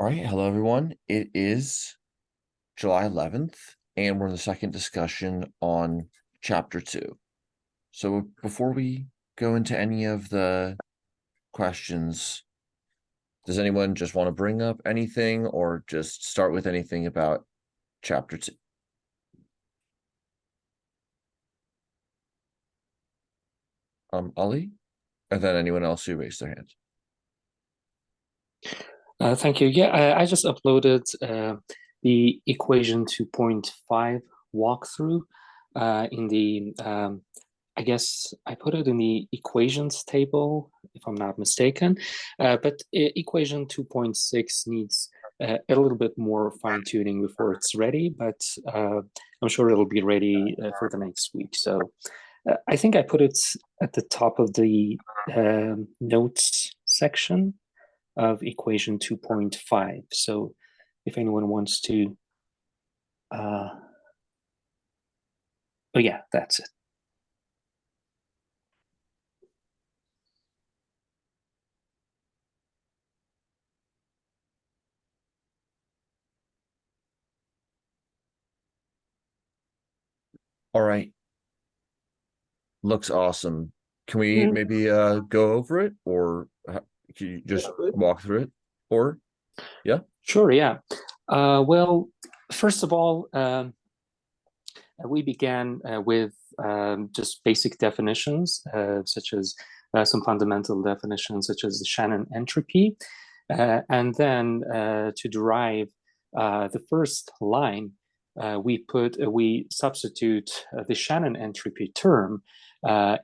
All right, hello everyone. It is July 11th, and we're in the second discussion on chapter 2. So before we go into any of the questions, does anyone just want to bring up anything or just start with anything about chapter 2? Ali? And then anyone else who raised their hand. Thank you. Yeah, I just uploaded the equation 2.5 walkthrough in the, I guess I put it in the equations table, if I'm not mistaken. But equation 2.6 needs a little bit more fine tuning before it's ready, but I'm sure it'll be ready for the next week. So I think I put it at the top of the notes section of equation 2.5. So if anyone wants to, oh yeah, that's it. All right. Looks awesome. Can we maybe go over it, or can you just walk through it? Or yeah? Sure, yeah. Well, first of all, we began with just basic definitions, such as some fundamental definitions, such as the Shannon entropy. And then to derive the first line, we substitute the Shannon entropy term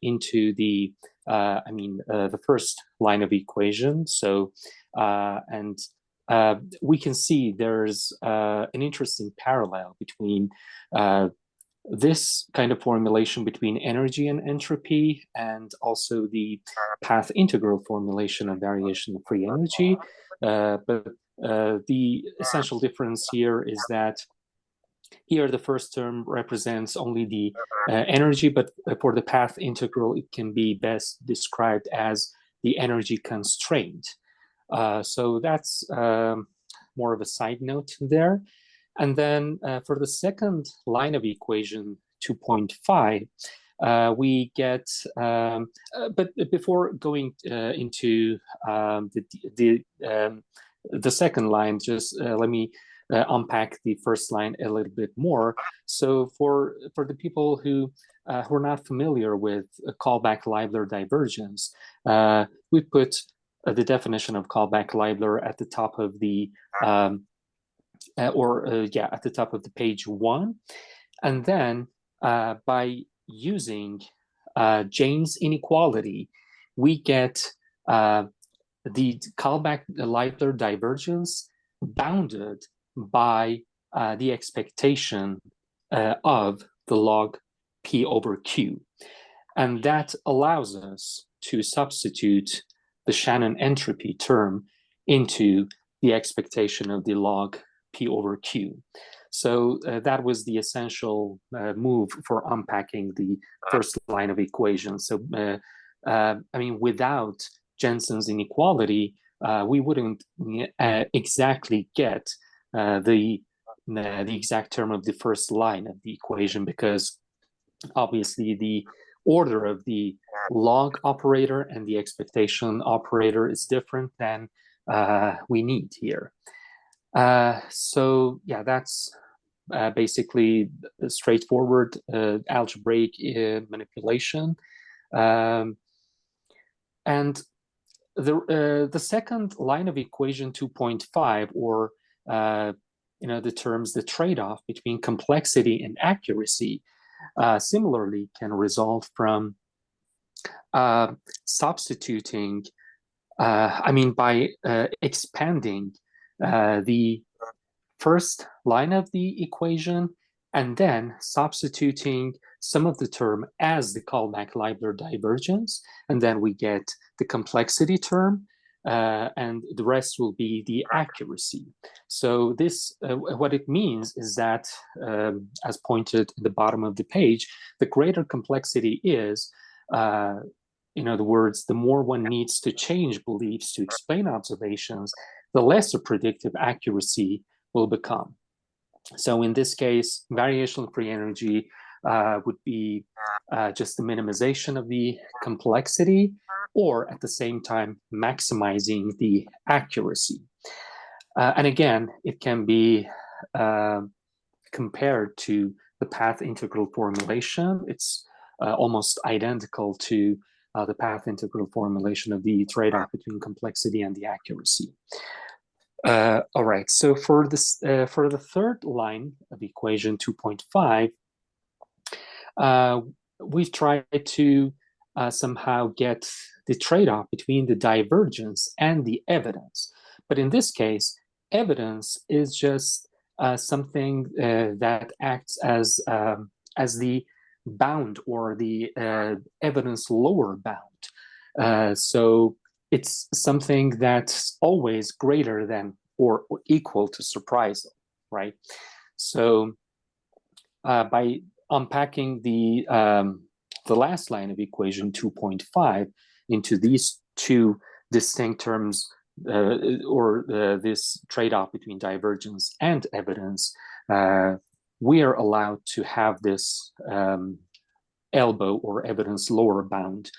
into the the first line of equation. So we can see there's an interesting parallel between this kind of formulation between energy and entropy, and also the path integral formulation of variation of free energy. But the essential difference here is that here the first term represents only the energy, but for the path integral, it can be best described as the energy constraint. So that's more of a side note there. And then for the second line of equation 2.5, we get, but before going into the second line, just let me unpack the first line a little bit more. So for the people who are not familiar with callback-Leibler divergence, we put the definition of callback-Leibler at the top of the at the top of the page 1. And then by using Jane's inequality, we get the callback-Leibler divergence bounded by the expectation of the log P over Q. And that allows us to substitute the Shannon entropy term into the expectation of the log P over Q. So that was the essential move for unpacking the first line of equation. So, without Jensen's inequality, we wouldn't exactly get the exact term of the first line of the equation, because obviously the order of the log operator and the expectation operator is different than we need here. So yeah, that's basically a straightforward algebraic manipulation. And the second line of equation 2.5, or the terms, the trade-off between complexity and accuracy, similarly can result from substituting, by expanding the first line of the equation and then substituting some of the term as the callback-Leibler divergence, and then we get the complexity term, and the rest will be the accuracy. So this, what it means is that, as pointed at the bottom of the page, the greater complexity is, in other words, the more one needs to change beliefs to explain observations, the lesser predictive accuracy will become. So in this case, variational free energy would be just the minimization of the complexity, or at the same time maximizing the accuracy. And again, it can be compared to the path integral formulation. It's almost identical to the path integral formulation of the trade-off between complexity and the accuracy. All right, so for this, for the third line of equation 2.5, we try to somehow get the trade-off between the divergence and the evidence. But in this case, evidence is just something that acts as the bound, or the evidence lower bound. So it's something that's always greater than or equal to surprisal, right? So by unpacking the last line of equation 2.5 into these two distinct terms, this trade-off between divergence and evidence, we are allowed to have this elbow or evidence lower bound,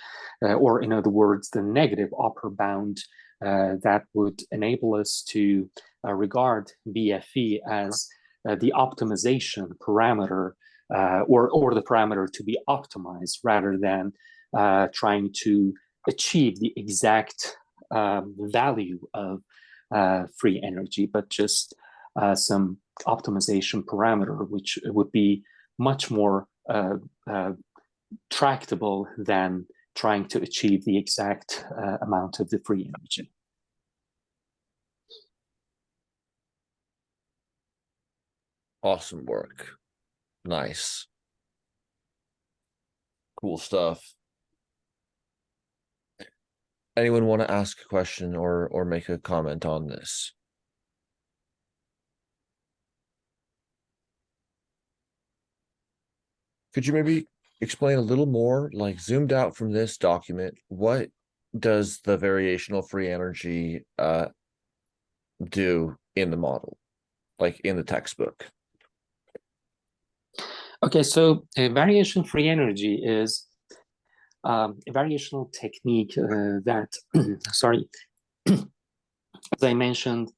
or in other words, the negative upper bound that would enable us to regard BFE as the optimization parameter, or the parameter to be optimized, rather than trying to achieve the exact value of free energy, but just some optimization parameter, which would be much more tractable than trying to achieve the exact amount of the free energy. Awesome work. Nice. Cool stuff. Anyone want to ask a question or make a comment on this? Could you maybe explain a little more, like zoomed out from this document, what does the variational free energy do in the model, like in the textbook? Okay, so variation free energy is a variational technique that, sorry, as I mentioned,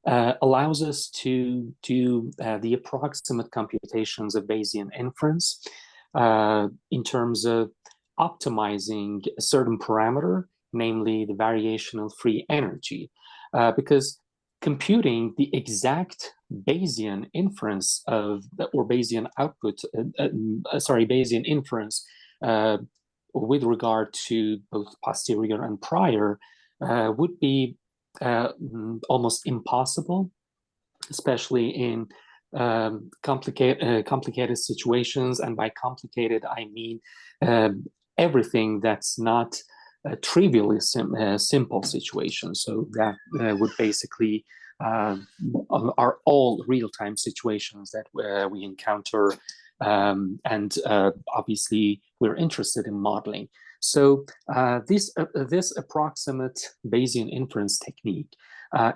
allows us to do the approximate computations of Bayesian inference in terms of optimizing a certain parameter, namely the variational free energy, because computing the exact Bayesian inference of, or Bayesian output, Bayesian inference with regard to both posterior and prior would be almost impossible, especially in complicated situations. And by complicated, I mean everything that's not trivially simple situations. So that would basically are all real-time situations that we encounter, and obviously we're interested in modeling. So this approximate Bayesian inference technique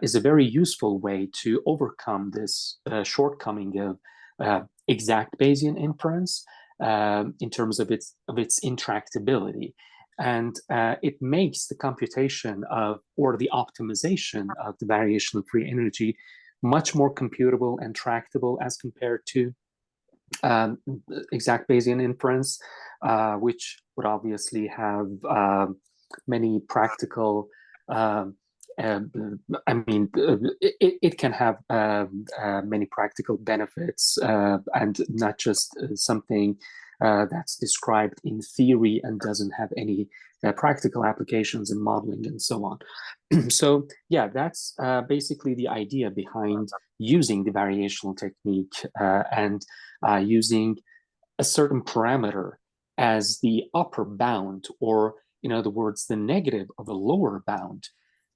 is a very useful way to overcome this shortcoming of exact Bayesian inference in terms of its intractability. And it makes the computation of, or the optimization of the variational free energy much more computable and tractable as compared to exact Bayesian inference, which would obviously have many practical, it can have many practical benefits, and not just something that's described in theory and doesn't have any practical applications in modeling and so on. So yeah, that's basically the idea behind using the variational technique and using a certain parameter as the upper bound, or in other words, the negative of a lower bound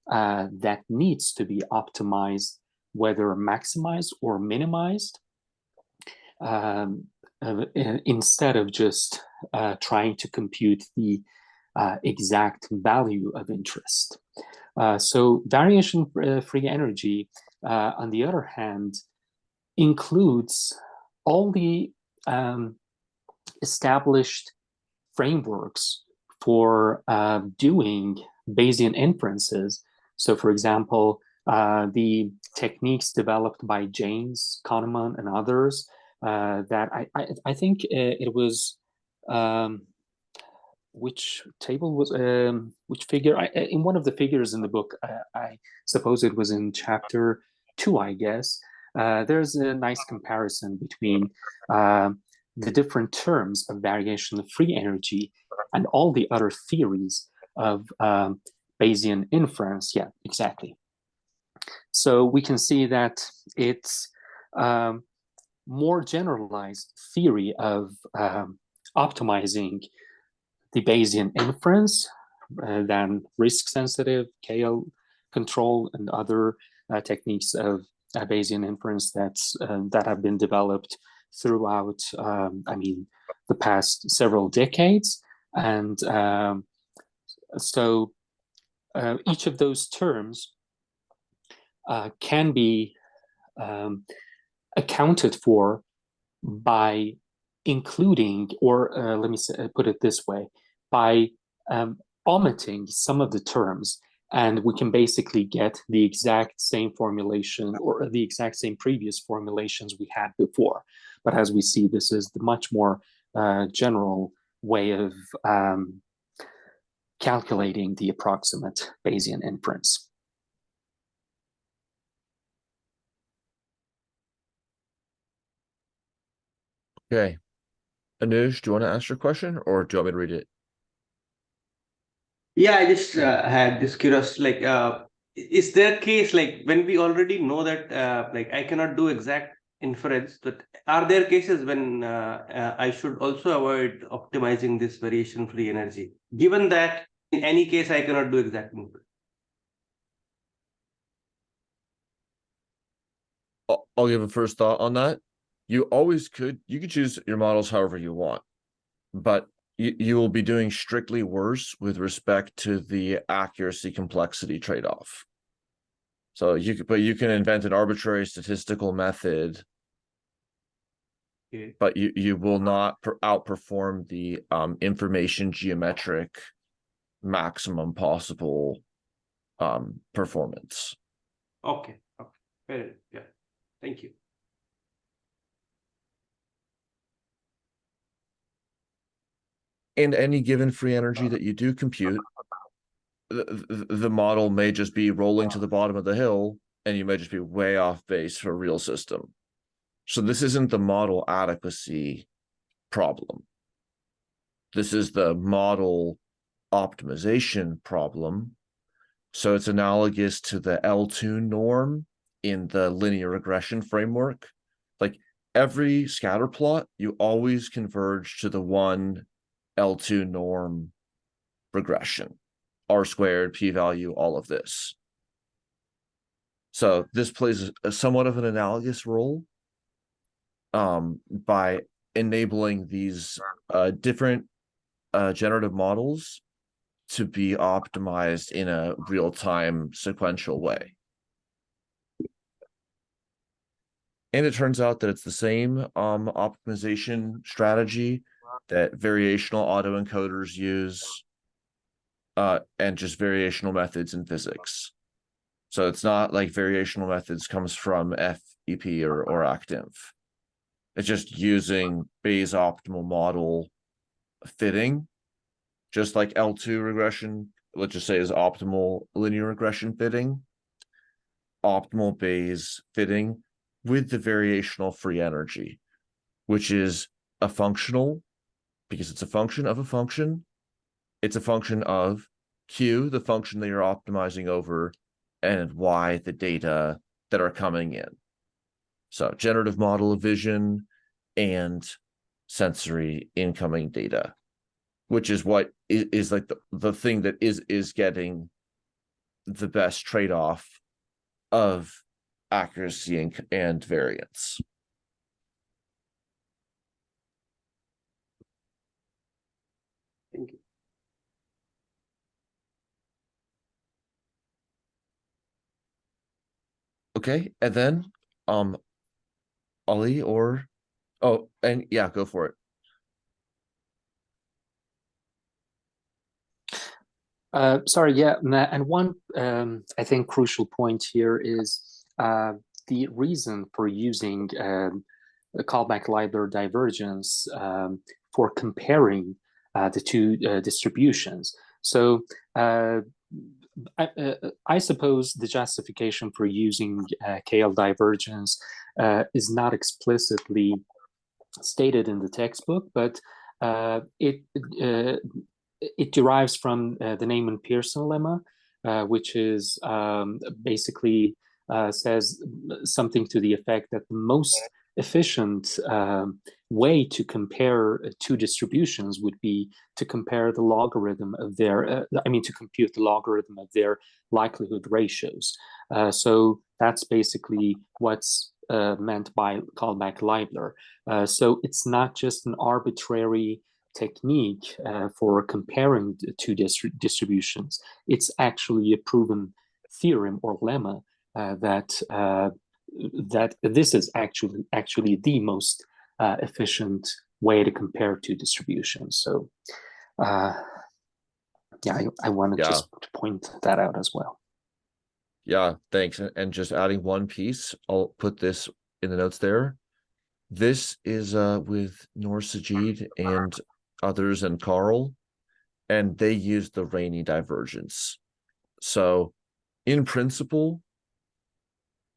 that needs to be optimized, whether maximized or minimized, instead of just trying to compute the exact value of interest. So variation-free energy, on the other hand, includes all the established frameworks for doing Bayesian inferences. So, for example, the techniques developed by James, Kahneman, and others that I think it was which table was which figure in one of the figures in the book, I suppose it was in chapter 2, I guess. There's a nice comparison between the different terms of variation of free energy and all the other theories of Bayesian inference. Yeah, exactly. So we can see that it's more generalized theory of optimizing the Bayesian inference than risk-sensitive KL control and other techniques of Bayesian inference that have been developed throughout, the past several decades. And so each of those terms can be accounted for by including, or let me put it this way, by omitting some of the terms, and we can basically get the exact same formulation or the exact same previous formulations we had before. But as we see, this is the much more general way of calculating the approximate Bayesian inference. Okay. Anuj, do you want to ask your question, or do you want me to read it? Yeah, I just had this curiosity, like, is there a case like when we already know that like I cannot do exact inference, but are there cases when I should also avoid optimizing this variation-free energy, given that in any case I cannot do exact inference? I'll give a first thought on that. You could choose your models however you want, but you will be doing strictly worse with respect to the accuracy complexity trade-off. So you can invent an arbitrary statistical method, but you will not outperform the information geometric maximum possible performance. Okay, fair enough. Yeah, thank you. And any given free energy that you do compute, the model may just be rolling to the bottom of the hill, and you may just be way off base for a real system. So this isn't the model adequacy problem. This is the model optimization problem. So it's analogous to the L2 norm in the linear regression framework. Like every scatter plot, you always converge to the one L2 norm regression, R squared, p-value, all of this. So this plays a somewhat of an analogous role by enabling these different generative models to be optimized in a real-time sequential way. And it turns out that it's the same optimization strategy that variational autoencoders use and just variational methods in physics. So it's not like variational methods comes from FEP or ActInf. It's just using Bayes optimal model fitting, just like L2 regression, let's just say is optimal linear regression fitting, optimal Bayes fitting with the variational free energy, which is a functional, because it's a function of a function. It's a function of Q, the function that you're optimizing over, and Y, the data that are coming in. So generative model of vision and sensory incoming data, which is what is like the thing that is getting the best trade-off of accuracy and variance. Thank you. Okay, and then Ali or oh, and yeah, go for it. Sorry, yeah, and one I think crucial point here is the reason for using the callback library divergence for comparing the two distributions. So I suppose the justification for using KL divergence is not explicitly stated in the textbook, but it derives from the Neyman-Pearson lemma, which is basically says something to the effect that the most efficient way to compare two distributions would be to compare the logarithm of their, to compute the logarithm of their likelihood ratios. So that's basically what's meant by callback Leibler. So it's not just an arbitrary technique for comparing the two distributions. It's actually a proven theorem or lemma that this is actually the most efficient way to compare two distributions. So yeah, I wanted just to point that out as well. Yeah, thanks. And just adding one piece, I'll put this in the notes there. This is with Noor Sajid and others and Karl, and they use the Rainey divergence. So in principle,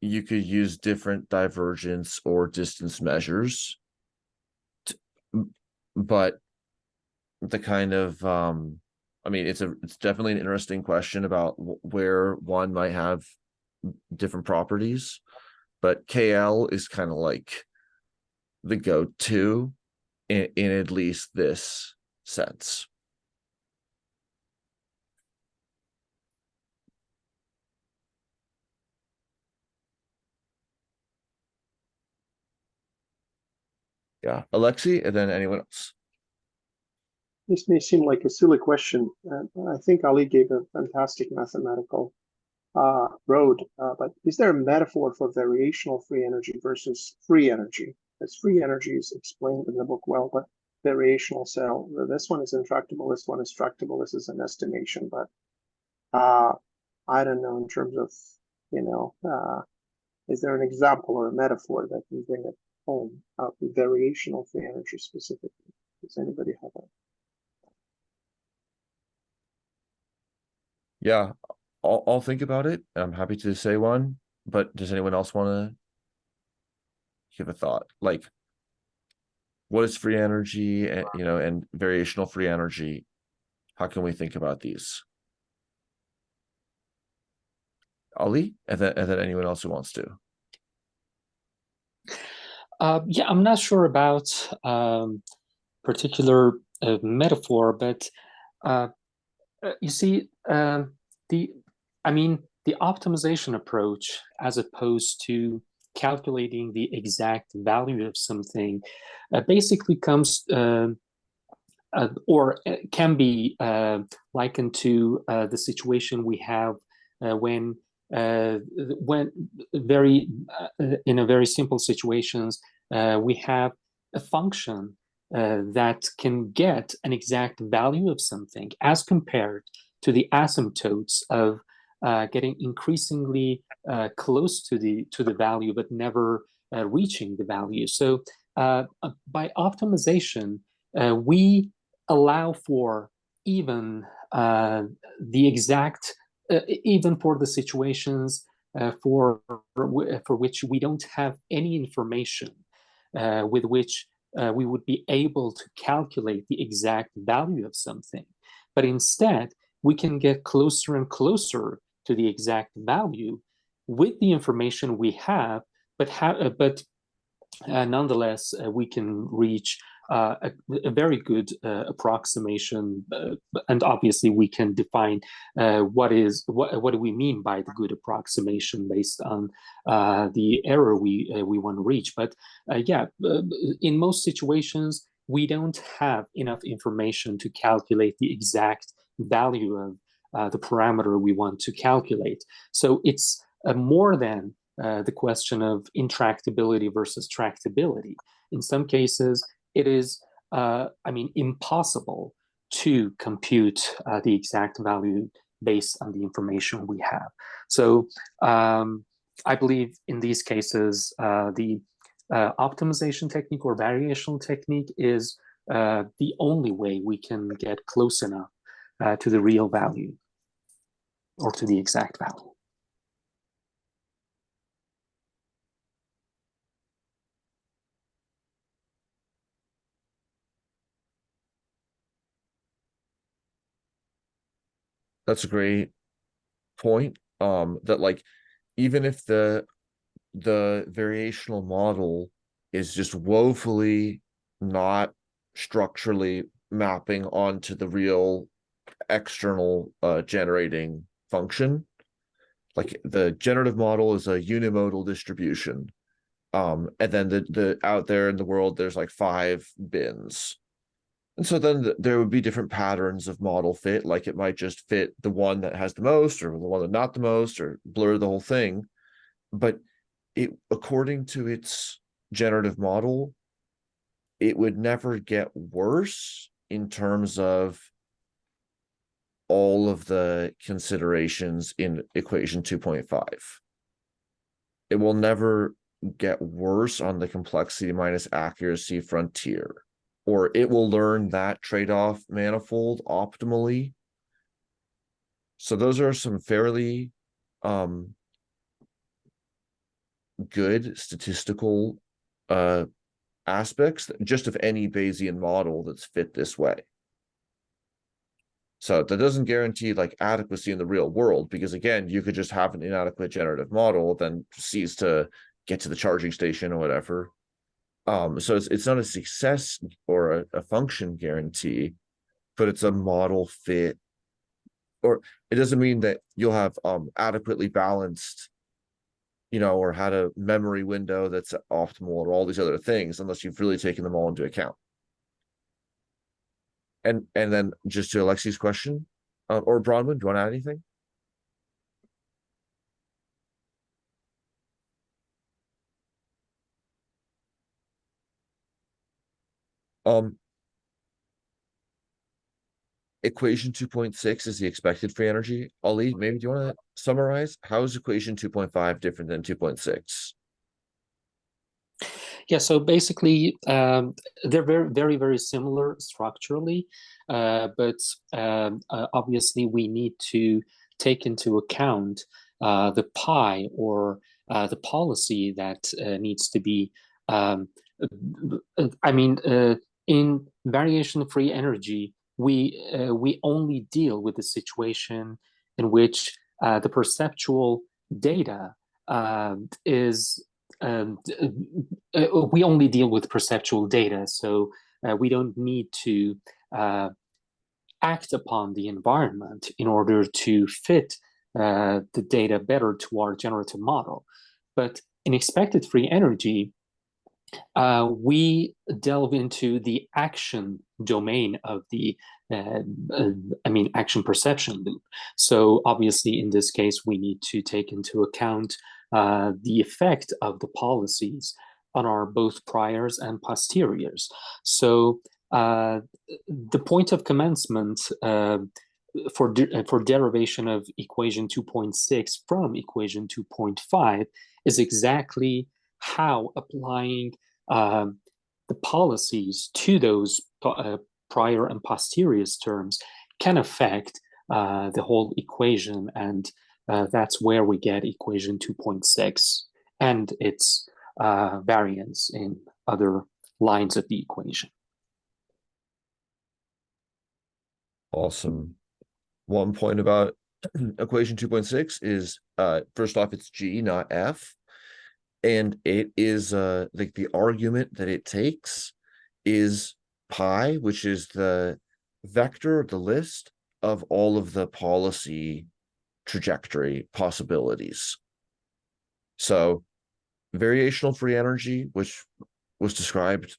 you could use different divergence or distance measures, but the kind of it's definitely an interesting question about where one might have different properties, but KL is kind of like the go-to in at least this sense. Yeah, Alexi, and then anyone else. This may seem like a silly question. I think Ali gave a fantastic mathematical road, but is there a metaphor for variational free energy versus free energy? As free energy is explained in the book well, but variational cell, this one is intractable, this one is tractable, this is an estimation, but I don't know in terms of, is there an example or a metaphor that can bring it home, variational free energy specifically? Does anybody have a? Yeah, I'll think about it. I'm happy to say one, but does anyone else want to give a thought? Like, what is free energy, and and variational free energy? How can we think about these? Ali, and then anyone else who wants to. Yeah, I'm not sure about particular metaphor, but you see, the optimization approach, as opposed to calculating the exact value of something, basically comes or can be likened to the situation we have when very in a very simple situations we have a function that can get an exact value of something as compared to the asymptotes of getting increasingly close to the value but never reaching the value. So by optimization, we allow for even the exact, even for the situations for which we don't have any information with which we would be able to calculate the exact value of something. But instead, we can get closer and closer to the exact value with the information we have, but nonetheless, we can reach a very good approximation, and obviously we can define what do we mean by the good approximation based on the error we want to reach. But in most situations, we don't have enough information to calculate the exact value of the parameter we want to calculate. So it's more than the question of intractability versus tractability. In some cases, it is, impossible to compute the exact value based on the information we have. So I believe in these cases, the optimization technique or variational technique is the only way we can get close enough to the real value or to the exact value. That's a great point. That like, even if the variational model is just woefully not structurally mapping onto the real external generating function, like the generative model is a unimodal distribution, and then the out there in the world there's like 5 bins. And so then there would be different patterns of model fit, like it might just fit the one that has the most or the one that not the most, or blur the whole thing. But it, according to its generative model, it would never get worse in terms of all of the considerations in equation 2.5. It will never get worse on the complexity minus accuracy frontier, or it will learn that trade-off manifold optimally. So those are some fairly good statistical aspects just of any Bayesian model that's fit this way. So that doesn't guarantee like adequacy in the real world, because again, you could just have an inadequate generative model, then cease to get to the charging station or whatever. So it's not a success or a function guarantee, but it's a model fit. Or it doesn't mean that you'll have adequately balanced, or had a memory window that's optimal or all these other things, unless you've really taken them all into account. And then just to Alexi's question, or Bronwyn, do you want to add anything? Equation 2.6 is the expected free energy. Ali, maybe do you want to summarize? How is equation 2.5 different than 2.6? Yeah, so basically, they're very, very, very similar structurally, but obviously we need to take into account the pi, or the policy that needs to be, in variation-free energy, we only deal with the situation in which the perceptual data is we only deal with perceptual data, so we don't need to act upon the environment in order to fit the data better to our generative model. But in expected free energy, we delve into the action domain of the action perception loop. So obviously in this case, we need to take into account the effect of the policies on our both priors and posteriors. So the point of commencement for derivation of equation 2.6 from equation 2.5 is exactly how applying the policies to those prior and posterior terms can affect the whole equation, and that's where we get equation 2.6 and its variance in other lines of the equation. Awesome. One point about equation 2.6 is first off, it's G, not F. And it is like the argument that it takes is pi, which is the vector, the list of all of the policy trajectory possibilities. So variational free energy, which was described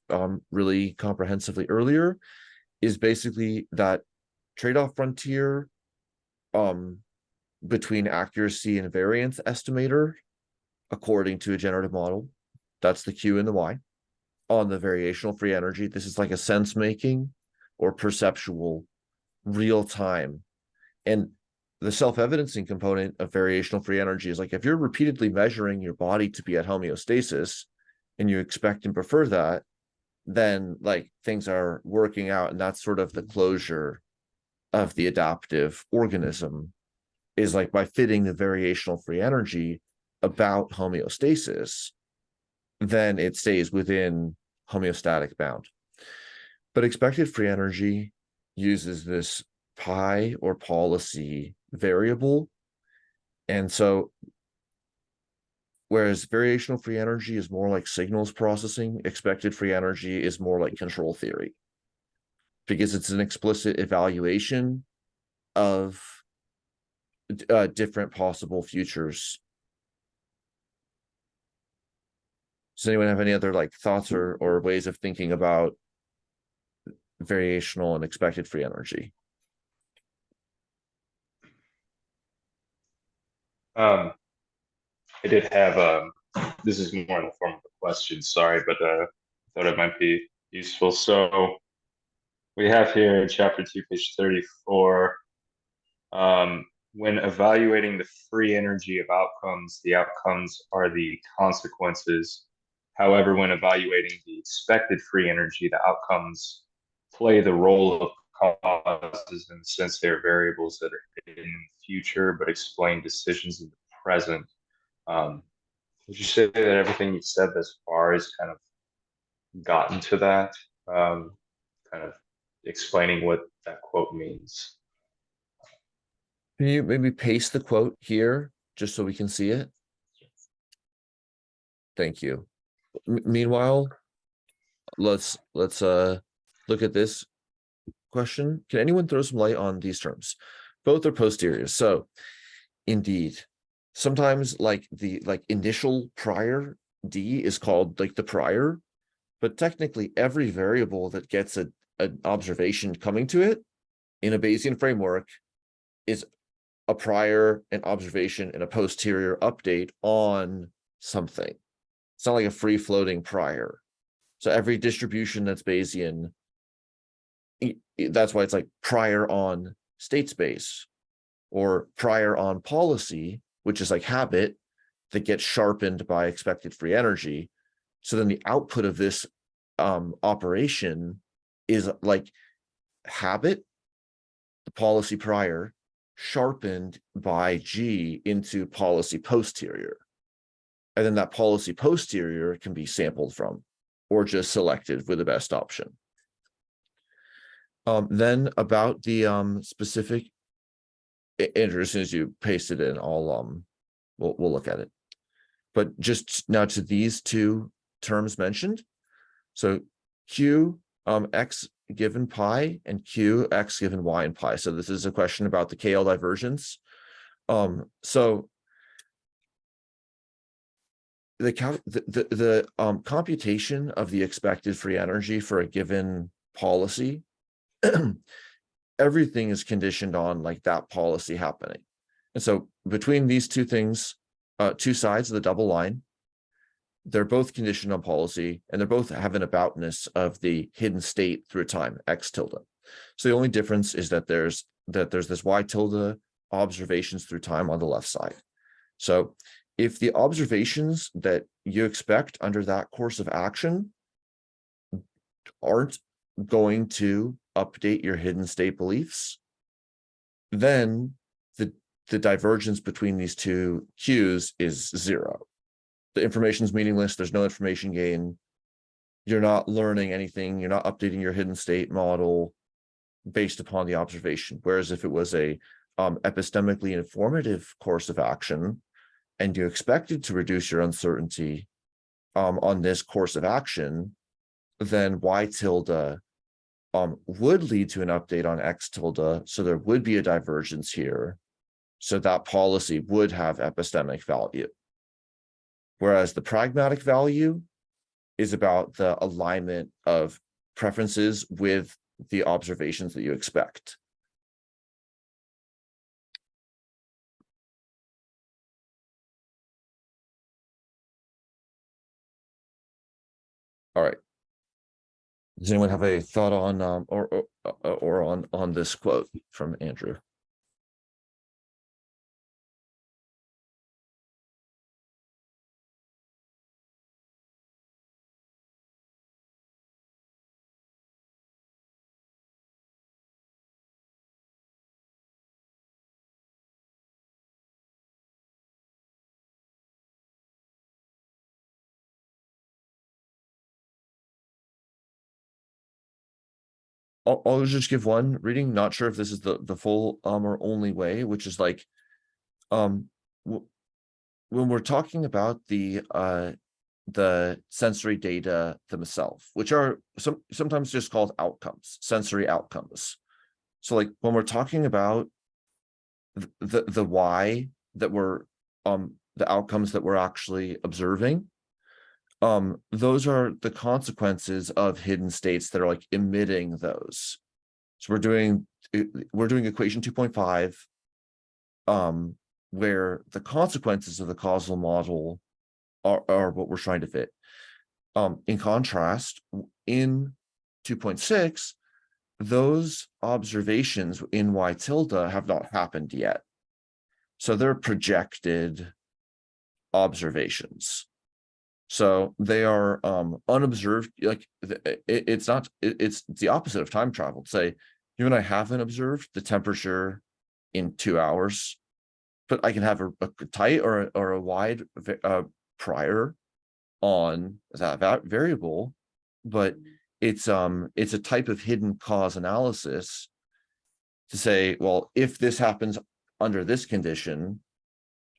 really comprehensively earlier, is basically that trade-off frontier between accuracy and variance estimator according to a generative model. That's the Q and the Y. On the variational free energy, this is like a sense making or perceptual real time. And the self-evidencing component of variational free energy is like if you're repeatedly measuring your body to be at homeostasis and you expect and prefer that, then like things are working out, and that's sort of the closure of the adaptive organism, is like by fitting the variational free energy about homeostasis, then it stays within homeostatic bound. But expected free energy uses this pi or policy variable. And so whereas variational free energy is more like signals processing, expected free energy is more like control theory, because it's an explicit evaluation of different possible futures. Does anyone have any other like thoughts or ways of thinking about variational and expected free energy? I did have this is more in the form of a question, sorry, but I thought it might be useful. So we have here in chapter 2, page 34, when evaluating the free energy of outcomes, the outcomes are the consequences. However, when evaluating the expected free energy, the outcomes play the role of causes in the sense they're variables that are hidden in the future but explain decisions in the present. Would you say that everything you've said thus far has kind of gotten to that, kind of explaining what that quote means? Can you maybe paste the quote here just so we can see it? Thank you. Meanwhile, let's look at this question. Can anyone throw some light on these terms? Both are posterior. So indeed, sometimes like the initial prior D is called like the prior, but technically every variable that gets an observation coming to it in a Bayesian framework is a prior, an observation, and a posterior update on something. It's not like a free floating prior. So every distribution that's Bayesian, that's why it's like prior on state space or prior on policy, which is like habit that gets sharpened by expected free energy. So then the output of this operation is like habit, the policy prior, sharpened by G into policy posterior. And then that policy posterior can be sampled from or just selected with the best option. Then about the specific, Andrew, as soon as you paste it in, we'll look at it. But just now to these two terms mentioned. So Q x given pi and Q x given y and pi. So this is a question about the KL divergence. So the computation of the expected free energy for a given policy, everything is conditioned on like that policy happening. And so between these two things, two sides of the double line, they're both conditioned on policy, and they're both have an aboutness of the hidden state through time, x tilde. So the only difference is that there's this y tilde observations through time on the left side. So if the observations that you expect under that course of action aren't going to update your hidden state beliefs, then the divergence between these two Qs is zero. The information is meaningless. There's no information gain. You're not learning anything. You're not updating your hidden state model based upon the observation. Whereas if it was a epistemically informative course of action, and you expected to reduce your uncertainty on this course of action, then y tilde would lead to an update on x tilde. So there would be a divergence here. So that policy would have epistemic value. Whereas the pragmatic value is about the alignment of preferences with the observations that you expect. All right. Does anyone have a thought on or on this quote from Andrew? I'll just give one reading. Not sure if this is the full or only way, which is like when we're talking about the sensory data themselves, which are sometimes just called outcomes, sensory outcomes. So like when we're talking about the why that we're the outcomes that we're actually observing, those are the consequences of hidden states that are like emitting those. So we're doing equation 2.5, where the consequences of the causal model are what we're trying to fit. In contrast, in 2.6, those observations in Y tilde have not happened yet. So they're projected observations. So they are unobserved. Like it's the opposite of time travel. Say you and I haven't observed the temperature in 2 hours, but I can have a tight or a wide prior on that variable, but it's a type of hidden cause analysis to say, well, if this happens under this condition,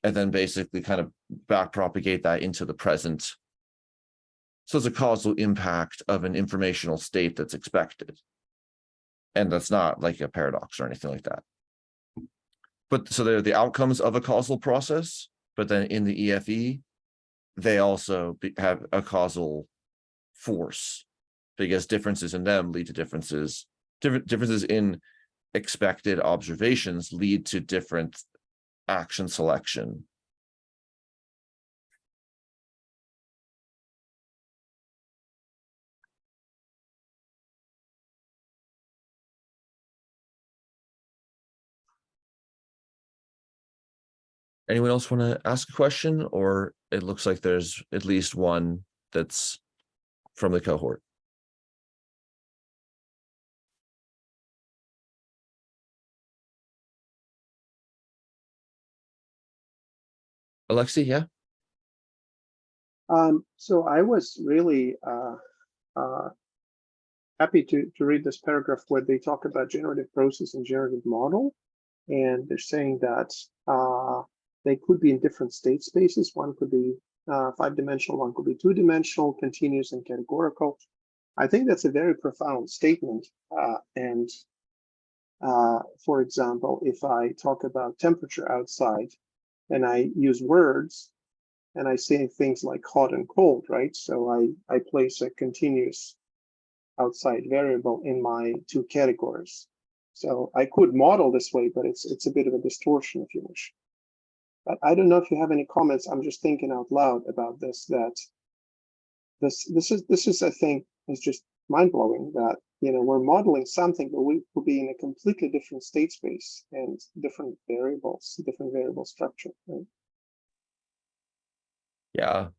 and then basically kind of back propagate that into the present. So it's a causal impact of an informational state that's expected. And that's not like a paradox or anything like that. But so they're the outcomes of a causal process, but then in the EFE, they also have a causal force because differences in them lead to differences in expected observations lead to different action selection. Anyone else want to ask a question, or it looks like there's at least one that's from the cohort? Alexi, yeah. So I was really happy to read this paragraph where they talk about generative process and generative model, and they're saying that they could be in different state spaces. One could be 5-dimensional, one could be 2-dimensional, continuous and categorical. I think that's a very profound statement. And for example, if I talk about temperature outside and I use words and I say things like hot and cold, right? So I place a continuous outside variable in my 2 categories. So I could model this way, but it's a bit of a distortion if you wish. But I don't know if you have any comments. I'm just thinking out loud about this, that this is I think is just mind-blowing that, you know, we're modeling something, but we will be in a completely different state space and different variable structure, right? Yeah,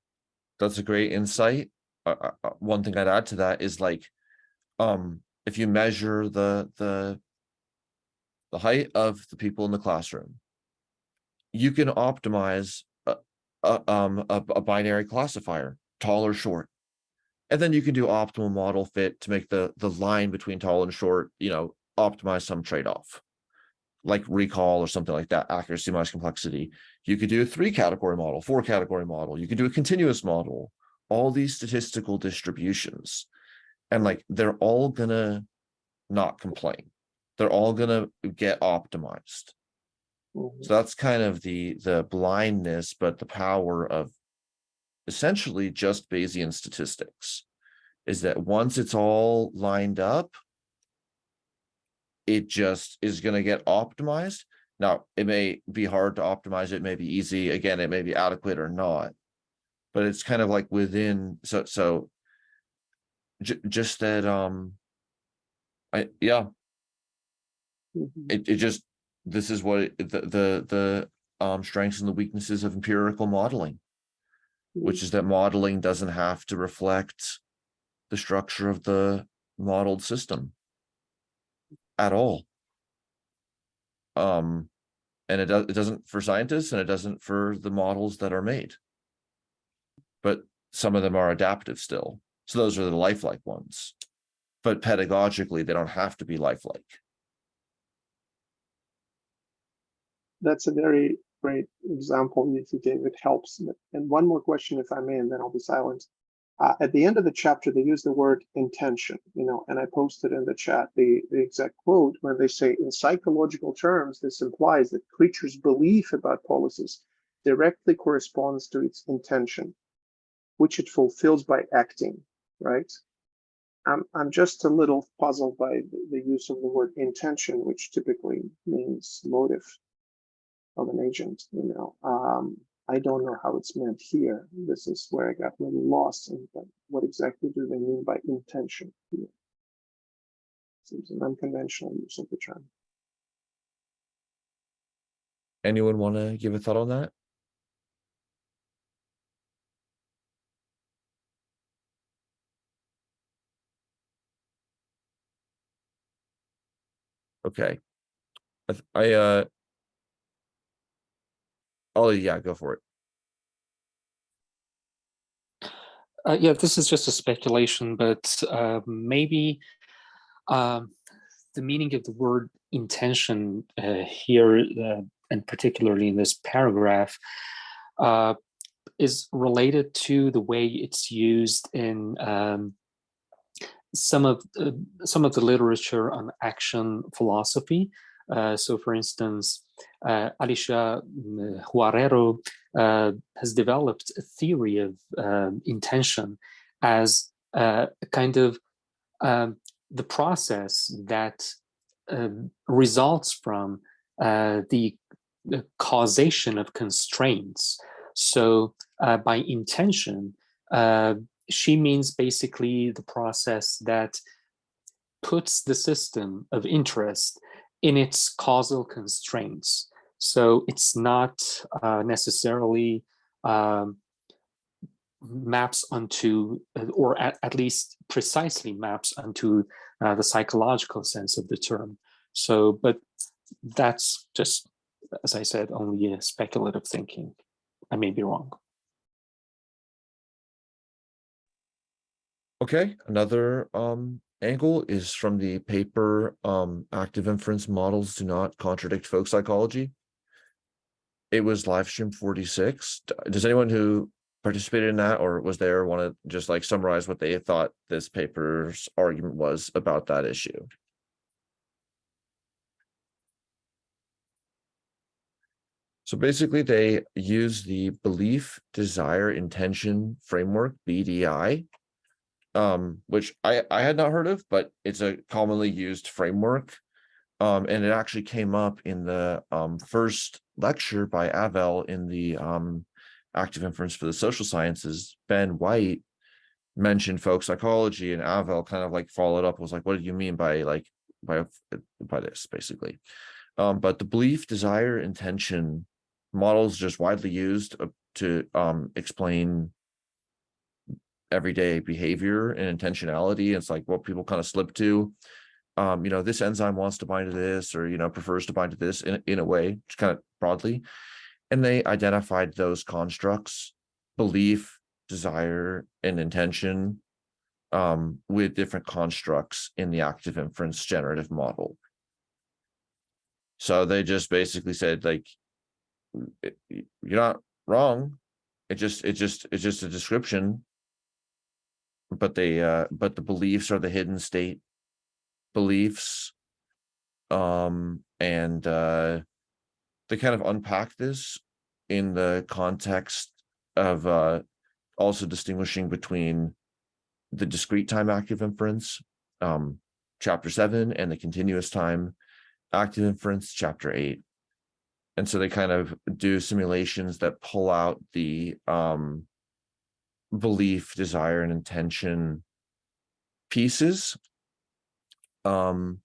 that's a great insight. One thing I'd add to that is like, if you measure the height of the people in the classroom, you can optimize a binary classifier, tall or short, and then you can do optimal model fit to make the line between tall and short, you know, optimize some trade-off, like recall or something like that, accuracy minus complexity. You could do a 3-category model, 4-category model. You could do a continuous model, all these statistical distributions. And like, they're all gonna not complain. They're all gonna get optimized. So that's kind of the blindness, but the power of essentially just Bayesian statistics is that once it's all lined up, it just is going to get optimized. Now, it may be hard to optimize. It may be easy. Again, it may be adequate or not, but it's kind of like within. So just that Mhm. it just, this is what the strengths and the weaknesses of empirical modeling, which is that modeling doesn't have to reflect the structure of the modeled system at all. And it doesn't for scientists, and it doesn't for the models that are made. But some of them are adaptive still. So those are the lifelike ones. But pedagogically, they don't have to be lifelike. That's a very great example you gave. It helps. And one more question, if I may, and then I'll be silent. At the end of the chapter, they use the word intention, and I posted in the chat the exact quote where they say, in psychological terms, this implies that creatures' belief about policies directly corresponds to its intention, which it fulfills by acting, right? I'm just a little puzzled by the use of the word intention, which typically means motive of an agent. I don't know how it's meant here. This is where I got a little lost in what exactly do they mean by intention here? Seems an unconventional use of the term. Anyone want to give a thought on that? Okay. Oh yeah, go for it. Yeah, this is just a speculation, but maybe the meaning of the word intention here, and particularly in this paragraph, is related to the way it's used in some of the literature on action philosophy. So, for instance, Alicia Huarero has developed a theory of intention as kind of the process that results from the causation of constraints. So, by intention, she means basically the process that puts the system of interest in its causal constraints. So it's not necessarily maps onto, or at least precisely maps onto the psychological sense of the term. So, but that's just, as I said, only a speculative thinking. I may be wrong. Okay, another angle is from the paper Active Inference Models Do Not Contradict Folk Psychology. It was live stream 46. Does anyone who participated in that or was there want to just like summarize what they thought this paper's argument was about that issue? So basically they use the belief, desire, intention framework, BDI, which I had not heard of, but it's a commonly used framework. And it actually came up in the first lecture by Avel in the Active Inference for the Social Sciences. Ben White mentioned folk psychology, and Avel kind of like followed up, was like, what do you mean by this, basically? But the belief, desire, intention models just widely used to explain everyday behavior and intentionality. It's like what people kind of slip to. This enzyme wants to bind to this, or prefers to bind to this in a way, just kind of broadly. And they identified those constructs, belief, desire, and intention, with different constructs in the active inference generative model. So they just basically said, like, you're not wrong. It's just a description. But but the beliefs are the hidden state beliefs. And they kind of unpack this in the context of also distinguishing between the discrete time active inference, chapter 7, and the continuous time active inference, chapter 8. And so they kind of do simulations that pull out the belief, desire, and intention pieces in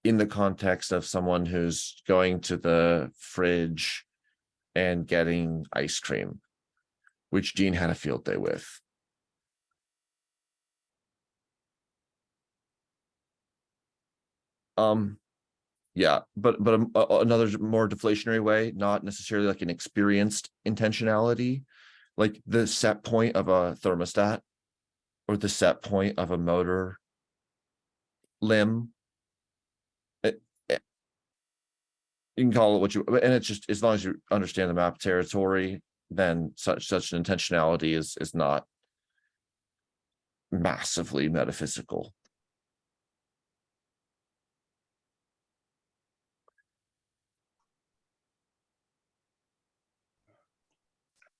the context of someone who's going to the fridge and getting ice cream, which Dean had a field day with. Yeah, but another more deflationary way, not necessarily like an experienced intentionality, like the set point of a thermostat or the set point of a motor limb. You can call it what you, and it's just, as long as you understand the map territory, then such an intentionality is not massively metaphysical.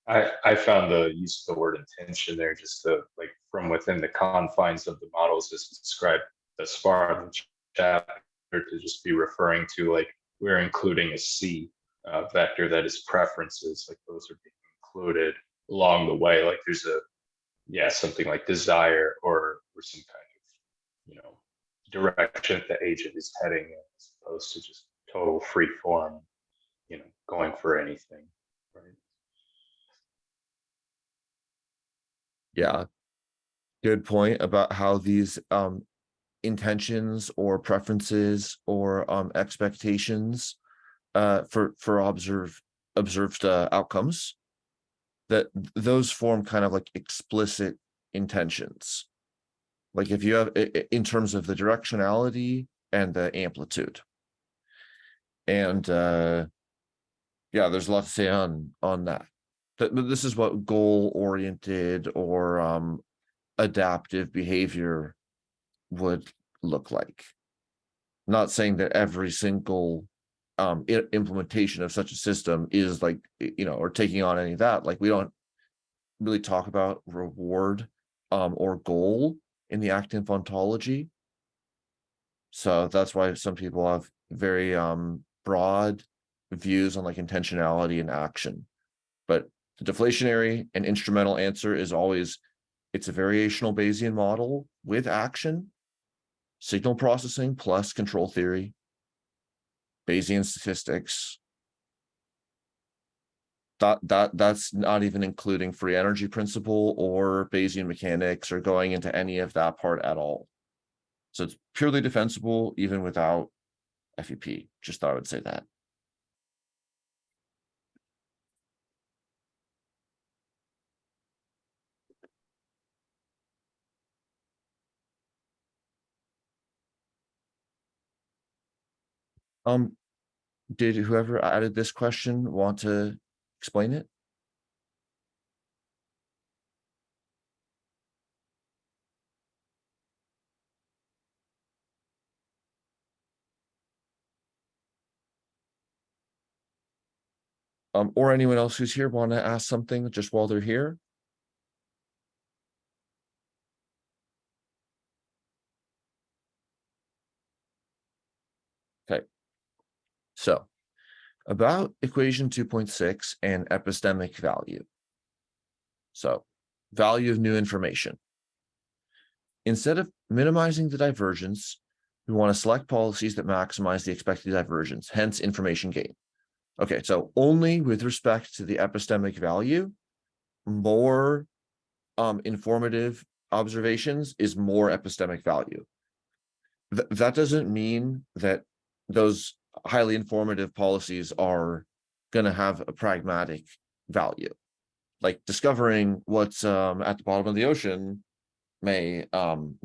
I found the use of the word intention there just to like from within the confines of the models as described thus far in the chapter to just be referring to like we're including a C vector that is preferences, like those are being included along the way. Like there's something like desire or some kind of, direction the agent is heading in as opposed to just total free form, going for anything, right? Yeah, good point about how these intentions or preferences or expectations for observed outcomes, that those form kind of like explicit intentions, like if you have in terms of the directionality and the amplitude. And yeah, there's a lot to say on that. But this is what goal-oriented or adaptive behavior would look like. Not saying that every single implementation of such a system is like, or taking on any of that. Like we don't really talk about reward or goal in the ActInf ontology. So that's why some people have very broad views on like intentionality and action. But the deflationary and instrumental answer is always, it's a variational Bayesian model with action, signal processing plus control theory, Bayesian statistics. That's not even including free energy principle or Bayesian mechanics or going into any of that part at all. So it's purely defensible even without FEP. Just thought I would say that. Did whoever added this question want to explain it? Or anyone else who's here want to ask something just while they're here? Okay. So about equation 2.6 and epistemic value. So value of new information. Instead of minimizing the divergence, we want to select policies that maximize the expected divergence, hence information gain. Okay, so only with respect to the epistemic value, more informative observations is more epistemic value. That doesn't mean that those highly informative policies are going to have a pragmatic value. Like discovering what's at the bottom of the ocean may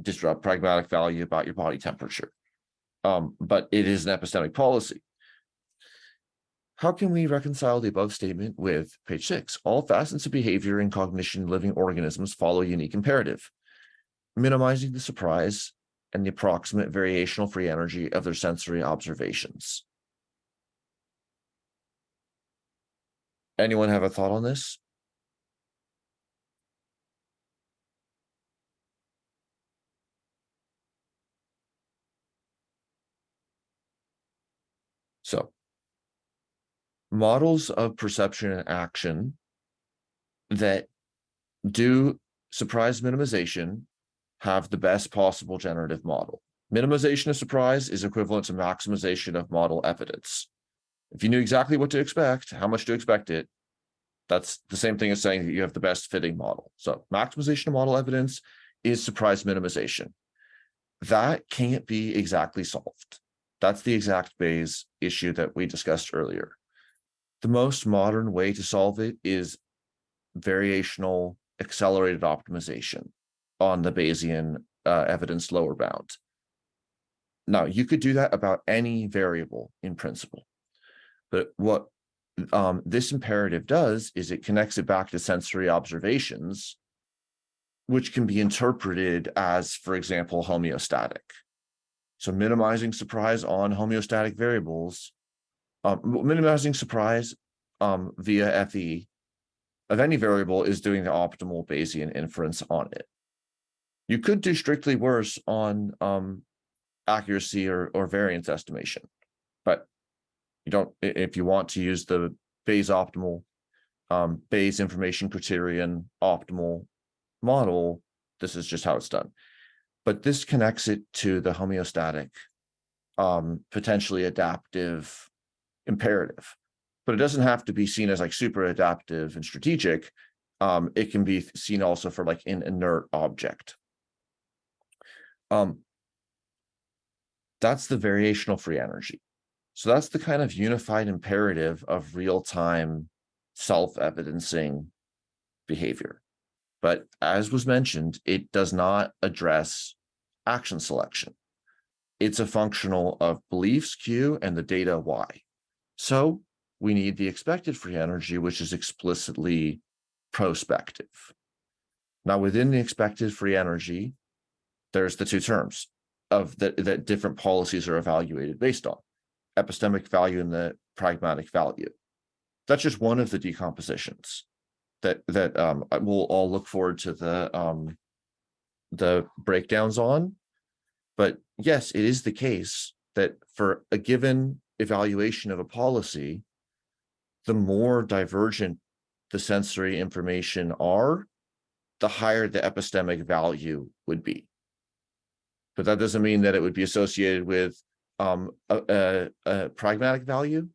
disrupt pragmatic value about your body temperature. But it is an epistemic policy. How can we reconcile the above statement with page 6? All facets of behavior and cognition in living organisms follow a unique imperative, minimizing the surprise and the approximate variational free energy of their sensory observations. Anyone have a thought on this? So, models of perception and action that do surprise minimization have the best possible generative model. Minimization of surprise is equivalent to maximization of model evidence. If you knew exactly what to expect, how much to expect it, that's the same thing as saying that you have the best fitting model. So maximization of model evidence is surprise minimization. That can't be exactly solved. That's the exact Bayes issue that we discussed earlier. The most modern way to solve it is variational accelerated optimization on the Bayesian evidence lower bound. Now, you could do that about any variable in principle, but what this imperative does is it connects it back to sensory observations, which can be interpreted as, for example, homeostatic. So minimizing surprise on homeostatic variables, minimizing surprise via FE of any variable is doing the optimal Bayesian inference on it. You could do strictly worse on accuracy or variance estimation, but you don't, if you want to use the Bayes optimal, Bayes information criterion optimal model, this is just how it's done. But this connects it to the homeostatic, potentially adaptive imperative. But it doesn't have to be seen as like super adaptive and strategic. It can be seen also for like an inert object. That's the variational free energy. So that's the kind of unified imperative of real-time self-evidencing behavior. But as was mentioned, it does not address action selection. It's a functional of beliefs Q and the data Y. So we need the expected free energy, which is explicitly prospective. Now, within the expected free energy, there's the two terms of that different policies are evaluated based on: epistemic value and the pragmatic value. That's just one of the decompositions that we'll all look forward to the breakdowns on. But yes, it is the case that for a given evaluation of a policy, the more divergent the sensory information are, the higher the epistemic value would be. But that doesn't mean that it would be associated with a pragmatic value.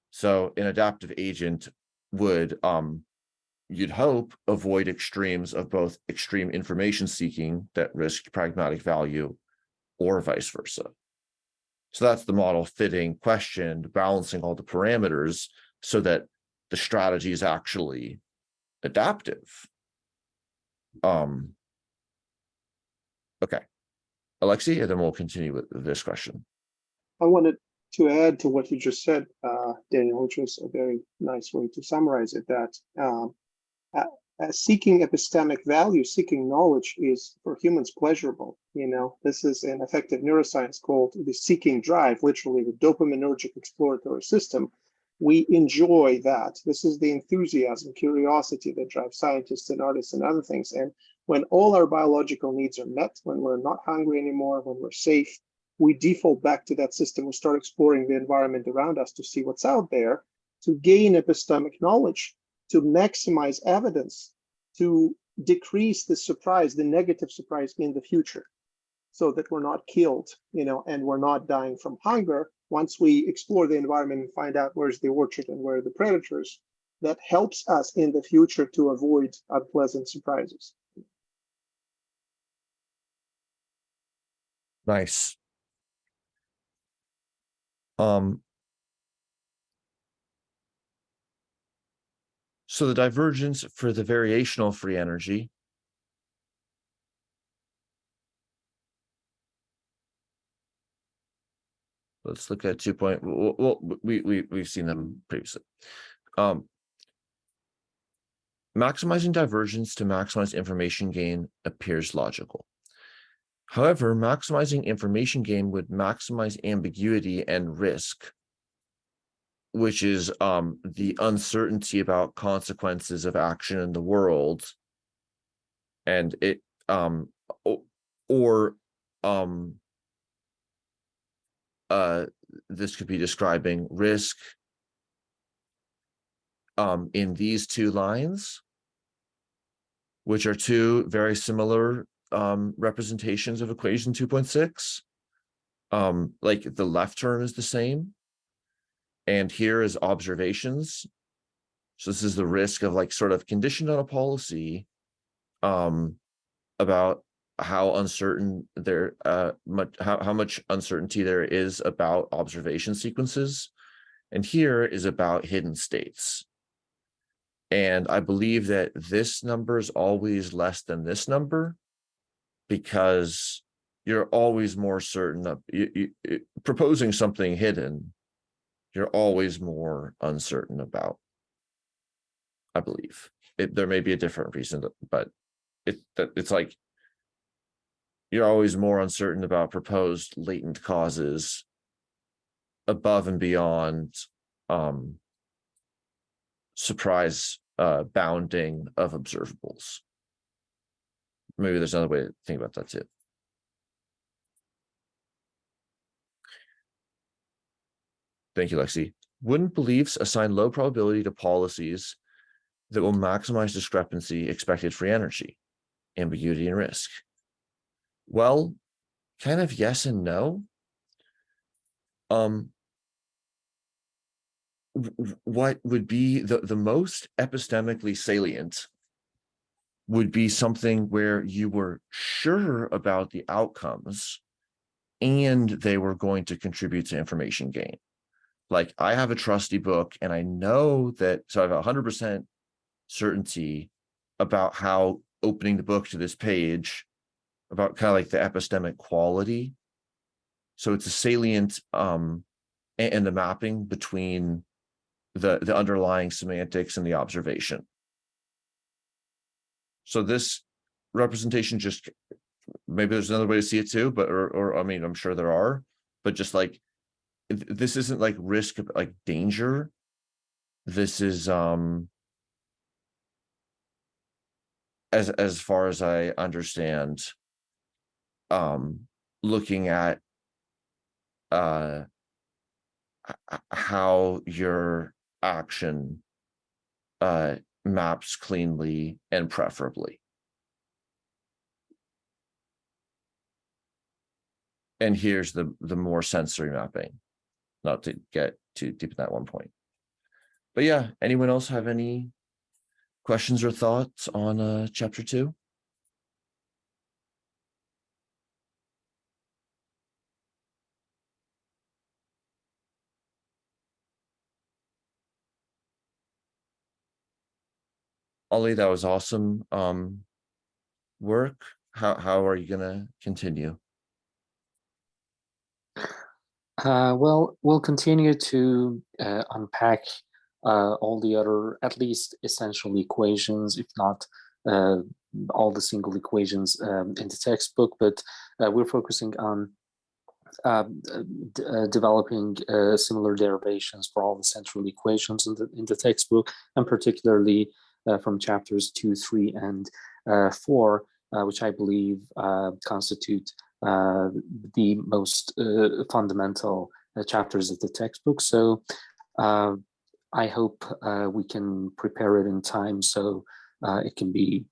So an adaptive agent would, you'd hope, avoid extremes of both extreme information seeking that risk pragmatic value or vice versa. So that's the model fitting, questioned, balancing all the parameters so that the strategy is actually adaptive. Okay, Alexei, and then we'll continue with this question. I wanted to add to what you just said, Daniel, which was a very nice way to summarize it, that seeking epistemic value, seeking knowledge is for humans pleasurable. You know, this is an effective neuroscience called the seeking drive, literally the dopaminergic exploratory system. We enjoy that. This is the enthusiasm, curiosity that drives scientists and artists and other things. And when all our biological needs are met, when we're not hungry anymore, when we're safe, we default back to that system. We start exploring the environment around us to see what's out there, to gain epistemic knowledge, to maximize evidence, to decrease the surprise, the negative surprise in the future, so that we're not killed, you know, and we're not dying from hunger. Once we explore the environment and find out where's the orchard and where are the predators, that helps us in the future to avoid unpleasant surprises. Nice. So the divergence for the variational free energy, let's look at 2 point. Well, we've seen them previously. Maximizing divergence to maximize information gain appears logical. However, maximizing information gain would maximize ambiguity and risk, which is the uncertainty about consequences of action in the world. And it this could be describing risk in these two lines, which are two very similar representations of equation 2.6. Like the left term is the same, and here is observations. So this is the risk of like sort of conditioned on a policy about how uncertain there how much uncertainty there is about observation sequences, and here is about hidden states. And I believe that this number is always less than this number because you're always more certain of proposing something hidden, you're always more uncertain about, I believe. There may be a different reason, but it's like you're always more uncertain about proposed latent causes above and beyond surprise bounding of observables. Maybe there's another way to think about that too. Thank you, Lexi. Wouldn't beliefs assign low probability to policies that will maximize discrepancy, expected free energy, ambiguity, and risk? Well, kind of yes and no. What would be the most epistemically salient would be something where you were sure about the outcomes and they were going to contribute to information gain. Like I have a trusty book and I know that, so I have 100% certainty about how opening the book to this page, about kind of like the epistemic quality. So it's a salient and the mapping between the underlying semantics and the observation. So this representation just, maybe there's another way to see it too, but or I mean, I'm sure there are, but just like this isn't like risk of like danger. This is as far as I understand, looking at how your action maps cleanly and preferably. And here's the more sensory mapping, not to get too deep in that one point. But yeah, anyone else have any questions or thoughts on chapter 2? Ollie, that was awesome work. How are you gonna continue? Well, we'll continue to unpack all the other, at least essential equations, if not all the single equations in the textbook, but we're focusing on developing similar derivations for all the central equations in the textbook, and particularly from chapters 2, 3, and 4, which I believe constitute the most fundamental chapters of the textbook. So I hope we can prepare it in time so it can be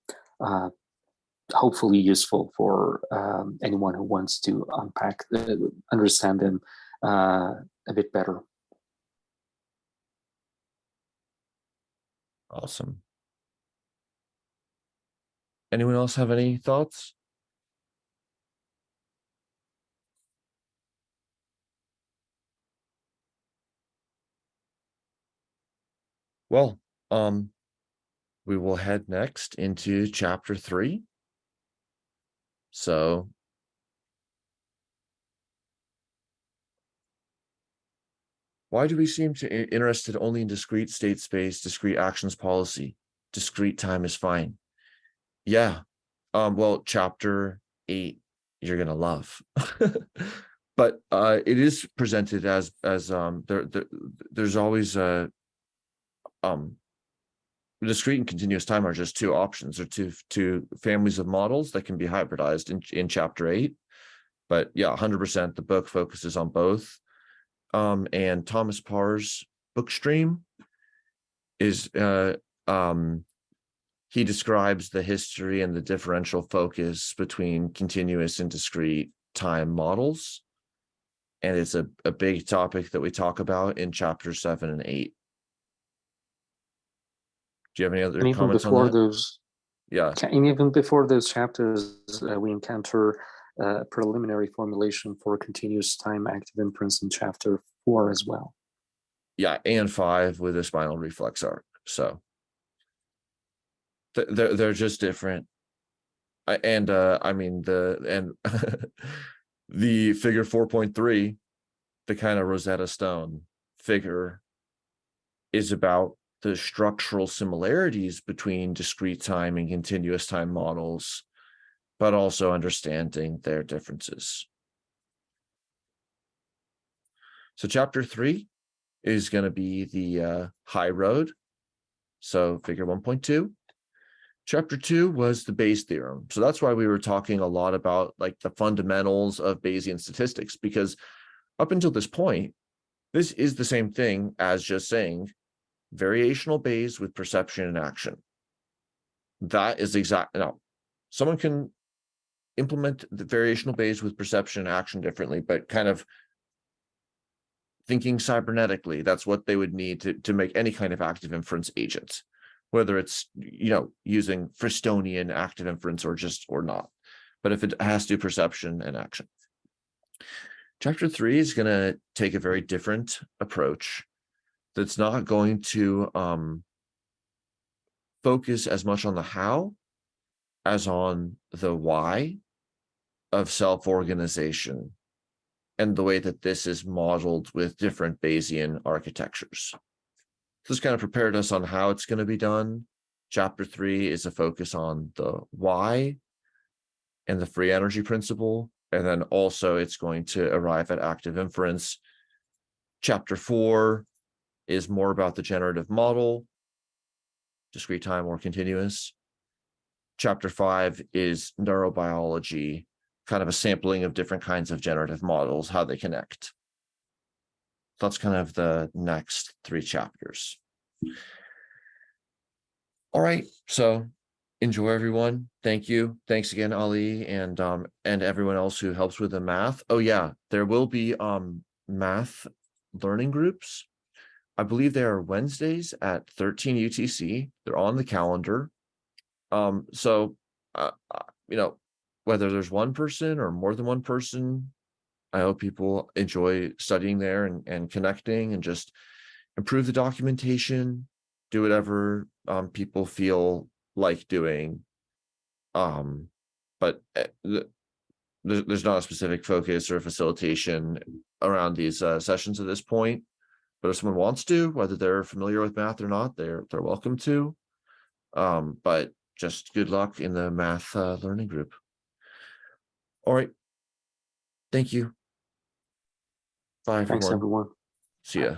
hopefully useful for anyone who wants to unpack, understand them a bit better. Awesome. Anyone else have any thoughts? Well, we will head next into chapter 3. So why do we seem to interested only in discrete state space, discrete actions policy? Discrete time is fine. Yeah. Well, chapter 8 you're gonna love. But it is presented as there's always discrete and continuous time are just two options, or two families of models that can be hybridized in chapter 8. But yeah, 100% the book focuses on both. And Thomas Parr's book stream is he describes the history and the differential focus between continuous and discrete time models. And it's a big topic that we talk about in chapters 7 and 8. Do you have any other And even comments on before that? those, Yeah. and even before those chapters, we encounter a preliminary formulation for continuous time active inference in chapter 4 as well. Yeah, and 5 with a spinal reflex arc. So they're just different. I mean the figure 4.3, the kind of Rosetta Stone figure, is about the structural similarities between discrete time and continuous time models, but also understanding their differences. So chapter 3 is going to be the high road. So figure 1.2. Chapter 2 was the Bayes theorem. So that's why we were talking a lot about like the fundamentals of Bayesian statistics, because up until this point, this is the same thing as just saying variational Bayes with perception and action. That is now, someone can implement the variational Bayes with perception and action differently, but kind of thinking cybernetically, that's what they would need to make any kind of active inference agent, whether it's, using Fristonian active inference or not. But if it has to do perception and action. Chapter 3 is going to take a very different approach that's not going to focus as much on the how as on the why of self-organization and the way that this is modeled with different Bayesian architectures. This kind of prepared us on how it's going to be done. Chapter 3 is a focus on the why and the free energy principle. And then also it's going to arrive at active inference. Chapter 4 is more about the generative model, discrete time or continuous. Chapter 5 is neurobiology, kind of a sampling of different kinds of generative models, how they connect. That's kind of the next 3 chapters. All right, so enjoy, everyone. Thank you. Thanks again, Ali, and everyone else who helps with the math. Oh yeah, there will be math learning groups. I believe they are Wednesdays at 13 UTC. They're on the calendar. So whether there's one person or more than one person, I hope people enjoy studying there and connecting and just improve the documentation, do whatever people feel like doing. But there's not a specific focus or facilitation around these sessions at this point. But if someone wants to, whether they're familiar with math or not, they're welcome to. But just good luck in the math learning group. All right. Thank you. Bye, everyone. Thanks, everyone. See ya.